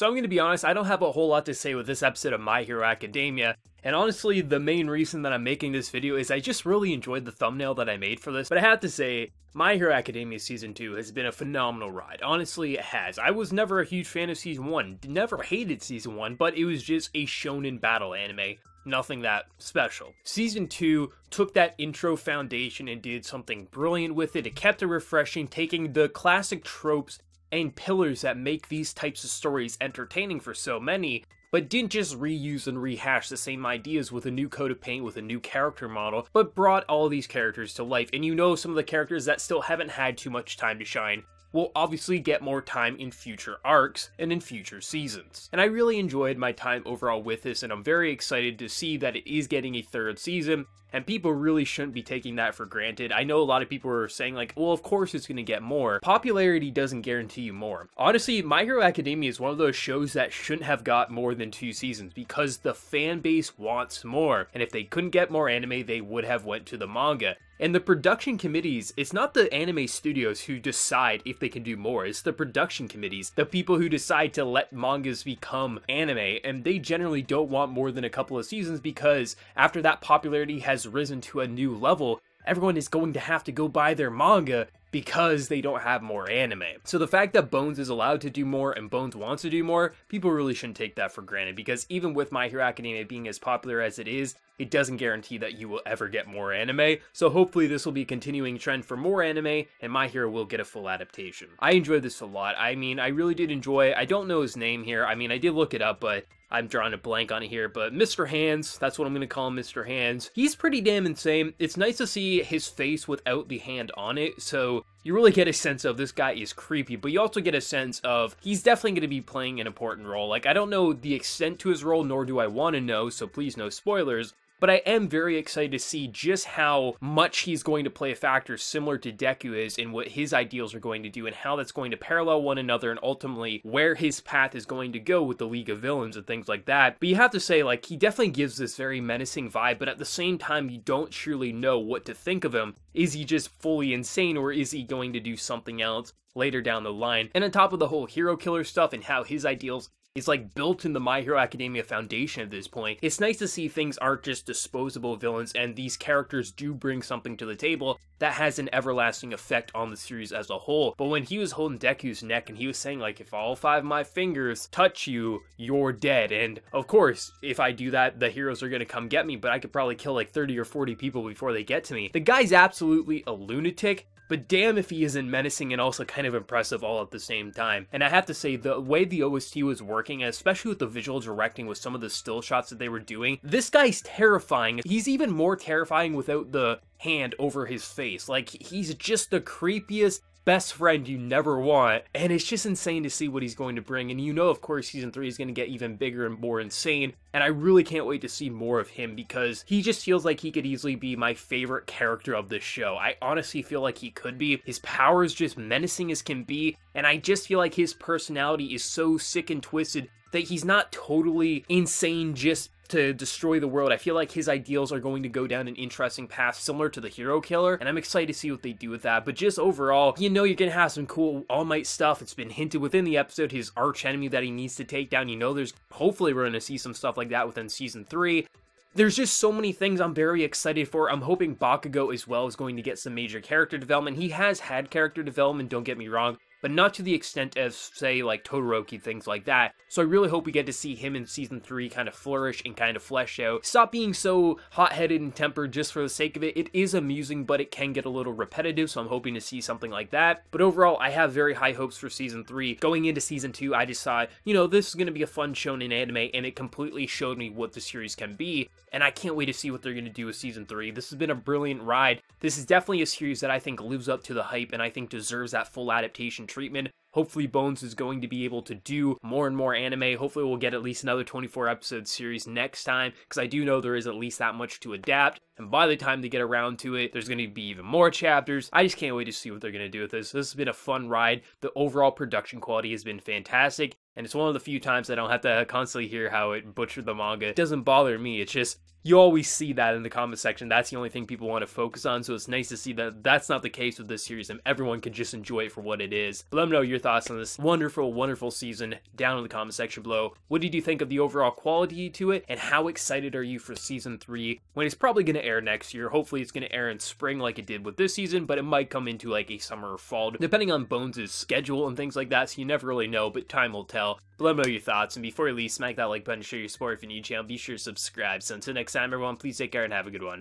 So I'm going to be honest, I don't have a whole lot to say with this episode of My Hero Academia. And honestly, the main reason that I'm making this video is I just really enjoyed the thumbnail that I made for this. But I have to say, My Hero Academia Season 2 has been a phenomenal ride. Honestly, it has. I was never a huge fan of Season 1, never hated Season 1, but it was just a shonen battle anime. Nothing that special. Season 2 took that intro foundation and did something brilliant with it. It kept it refreshing, taking the classic tropes and pillars that make these types of stories entertaining for so many, but didn't just reuse and rehash the same ideas with a new coat of paint with a new character model, but brought all these characters to life. And you know, some of the characters that still haven't had too much time to shine will obviously get more time in future arcs and in future seasons. And I really enjoyed my time overall with this, and I'm very excited to see that it is getting a third season. And people really shouldn't be taking that for granted. I know a lot of people are saying like, well, of course it's going to get more. Popularity doesn't guarantee you more. Honestly, My Hero Academia is one of those shows that shouldn't have got more than 2 seasons because the fan base wants more. And if they couldn't get more anime, they would have went to the manga. And the production committees, it's not the anime studios who decide if they can do more, it's the production committees, the people who decide to let mangas become anime, and they generally don't want more than a couple of seasons because after that popularity has risen to a new level, everyone is going to have to go buy their manga because they don't have more anime. So the fact that Bones is allowed to do more and Bones wants to do more, people really shouldn't take that for granted, because even with My Hero Academia being as popular as it is, it doesn't guarantee that you will ever get more anime. So hopefully this will be a continuing trend for more anime, and My Hero will get a full adaptation. I enjoyed this a lot. I mean, I really did enjoy, I don't know his name here. I mean, I did look it up, but I'm drawing a blank on it here, but Mr. Hands, that's what I'm going to call him, Mr. Hands. He's pretty damn insane. It's nice to see his face without the hand on it, so you really get a sense of this guy is creepy, but you also get a sense of he's definitely going to be playing an important role. Like, I don't know the extent to his role, nor do I want to know, so please no spoilers. But I am very excited to see just how much he's going to play a factor similar to Deku is in what his ideals are going to do and how that's going to parallel one another and ultimately where his path is going to go with the League of Villains and things like that. But you have to say, like, he definitely gives this very menacing vibe, but at the same time, you don't truly know what to think of him. Is he just fully insane, or is he going to do something else later down the line? And on top of the whole hero killer stuff and how his ideals is like built in the My Hero Academia foundation at this point, it's nice to see things aren't just disposable villains and these characters do bring something to the table that has an everlasting effect on the series as a whole. But when he was holding Deku's neck and he was saying like, if all 5 of my fingers touch you, you're dead. And of course, if I do that, the heroes are going to come get me, but I could probably kill like 30 or 40 people before they get to me. The guy's absolutely a lunatic, but damn if he isn't menacing and also kind of impressive all at the same time. And I have to say, the way the OST was working, especially with the visual directing with some of the still shots that they were doing, this guy's terrifying. He's even more terrifying without the hand over his face. Like, he's just the creepiest best friend you never want, and it's just insane to see what he's going to bring. And you know, of course, season 3 is going to get even bigger and more insane, and I really can't wait to see more of him because he just feels like he could easily be my favorite character of this show. I honestly feel like he could be. His power is just menacing as can be, and I just feel like his personality is so sick and twisted that he's not totally insane just to destroy the world. I feel like his ideals are going to go down an interesting path similar to the hero killer, and I'm excited to see what they do with that. But just overall, you know, you're gonna have some cool All Might stuff. It's been hinted within the episode, his arch enemy that he needs to take down. You know, there's hopefully we're gonna see some stuff like that within season 3. There's just so many things I'm very excited for. I'm hoping Bakugo as well is going to get some major character development. He has had character development, don't get me wrong, but not to the extent of, say, like Todoroki, things like that. So I really hope we get to see him in season 3 kind of flourish and kind of flesh out. Stop being so hot-headed and tempered just for the sake of it. It is amusing, but it can get a little repetitive, so I'm hoping to see something like that. But overall, I have very high hopes for season 3. Going into season 2, I just thought, you know, this is going to be a fun shonen anime, and it completely showed me what the series can be. And I can't wait to see what they're going to do with season 3. This has been a brilliant ride. This is definitely a series that I think lives up to the hype and I think deserves that full adaptation treatment. Hopefully Bones is going to be able to do more and more anime. Hopefully we'll get at least another 24 episode series next time, because I do know there is at least that much to adapt. And by the time they get around to it, there's going to be even more chapters. I just can't wait to see what they're going to do with this. This has been a fun ride. The overall production quality has been fantastic. And it's one of the few times I don't have to constantly hear how it butchered the manga. It doesn't bother me. It's just, you always see that in the comment section. That's the only thing people want to focus on, so it's nice to see that that's not the case with this series and everyone can just enjoy it for what it is. Let me know your thoughts on this wonderful, wonderful season down in the comment section below. What did you think of the overall quality to it, and how excited are you for season 3 when it's probably going to air next year? Hopefully it's going to air in spring like it did with this season, but it might come into like a summer or fall, depending on Bones' schedule and things like that, so you never really know, but time will tell. But let me know your thoughts, and before you leave, smack that like button to show your support if you're new to the channel. Be sure to subscribe. So until next time, everyone, please take care and have a good one.